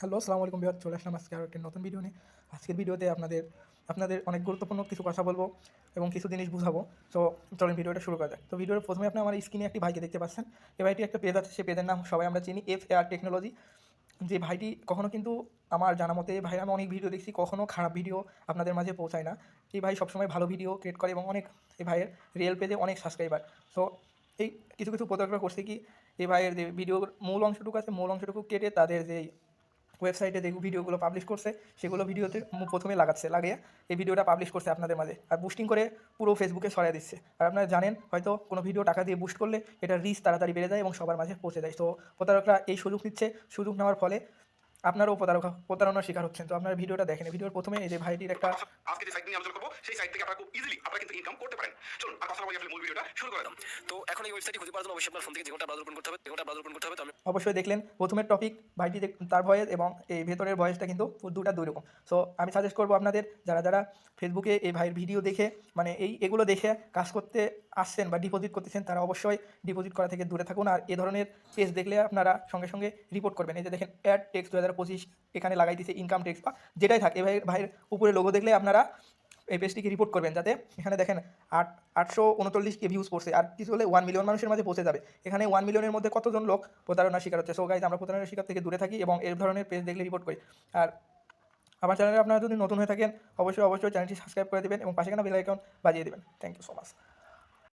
Hello, আসসালামু আলাইকুম viewer, চলে আসলাম আজকে আরও একটি নতুন ভিডিও নিয়ে। আজকের ভিডিওতে আপনাদের অনেক গুরুত্বপূর্ণ কিছু কথা বলবো এবং কিছু জিনিস বুঝাবো। সো চলেন ভিডিওটা শুরু করা যাক। তো ভিডিওর প্রথমে আপনি আমার স্ক্রিনে একটি ভাইকে দেখতে পাচ্ছেন। এই ভাইটির একটা পেজ আছে, সেই পেজের নাম সবাই আমরা চিনি, FAR টেকনোলজি। যে ভাইটি কখনো কিন্তু, আমার জানা মতে ভাইয়ের আমি অনেক ভিডিও দেখছি, কখনো খারাপ ভিডিও আপনাদের মাঝে পৌঁছায় না। এই ভাই সবসময় ভালো ভিডিও ক্রিয়েট করে এবং এই ভাইয়ের রিয়েল পেজে অনেক সাবস্ক্রাইবার। সো এই কিছু কিছু প্রতারণা করছে কি, এই ভাইয়ের যে ভিডিওর মূল অংশটুকু আছে, মূল অংশটুকু কেটে তাদের যেই ওয়েবসাইটে যে ভিডিওগুলো পাবলিশ করছে, সেগুলো ভিডিওতে প্রথমে লাগিয়ে এই ভিডিওটা পাবলিশ করছে আপনাদের মাঝে, আর বুস্টিং করে পুরো ফেসবুকে ছড়িয়ে দিচ্ছে। আর আপনারা জানেন হয়তো কোনো ভিডিও টাকা দিয়ে বুস্ট করলে এটা রিচ তাড়াতাড়ি বেড়ে যায় এবং সবার মাঝে পৌঁছে যায়। তো প্রতারকরা এই সুযোগ নিচ্ছে, সুযোগ নেওয়ার ফলে আপনারাও প্রতারণার শিকার হচ্ছেন। তো আপনার ভিডিওটা দেখেন, ভিডিওর প্রথমে এই যে ভাইটির একটা আজকে যে সাইট নিয়ে আলোচনা করব সেই সাইট থেকে আপনারা খুব ইজিলি আপনারা কিন্তু ইনকাম করতে পারেন। চলুন আর কথা বলি, আসলে মূল ভিডিওটা শুরু করে দাম। তো এখন এই ওয়েবসাইটটি খুঁজে পাওয়ার জন্য অবশ্যই আপনার ফোন থেকে যে কোনটা ব্রাউজার ওপেন করতে হবে, তো আমি অবশ্যই দেখলেন প্রথমের টপিক, ভাইটি তার ভয়েস এবং এই ভেতরের ভয়েসটা কিন্তু দুটা দুই রকম। সো আমি সাজেস্ট করবো আপনাদের, যারা যারা ফেসবুকে এই ভাইয়ের ভিডিও দেখে মানে এগুলো দেখে কাজ করতে আসছেন বা ডিপোজিট করতেছেন, তারা অবশ্যই ডিপোজিট করা থেকে দূরে থাকুন। আর এ ধরনের পেজ দেখলে আপনারা সঙ্গে সঙ্গে রিপোর্ট করবেন। এই যে দেখেন অ্যাড টেক্স 2025 এখানে লাগাই দিয়েছে, ইনকাম টেক্স বা যেটাই থাকে, এই ভাইয়ের উপরে লোগো দেখলে আপনারা এই পেজটিকে রিপোর্ট করবেন, যাতে এখানে দেখেন 839 কে ভিউজ পড়ছে, আর কিছু হলে 1 মিলিয়ন মানুষের মাঝে পৌঁছে যাবে। এখানে 1 মিলিয়নের মধ্যে কতজন লোক প্রতারণার শিকার হচ্ছে। সো গাইজ, আমরা প্রতারণার শিকার থেকে দূরে থাকি এবং এই ধরনের পেজ দেখলে রিপোর্ট করি। আর আমার চ্যানেলে আপনারা যদি নতুন হয়ে থাকেন, অবশ্যই চ্যানেলটি সাবস্ক্রাইব করে দেবেন এবং পাশে কেন বেল আইকন বাজিয়ে দেবেন। Thank you so much.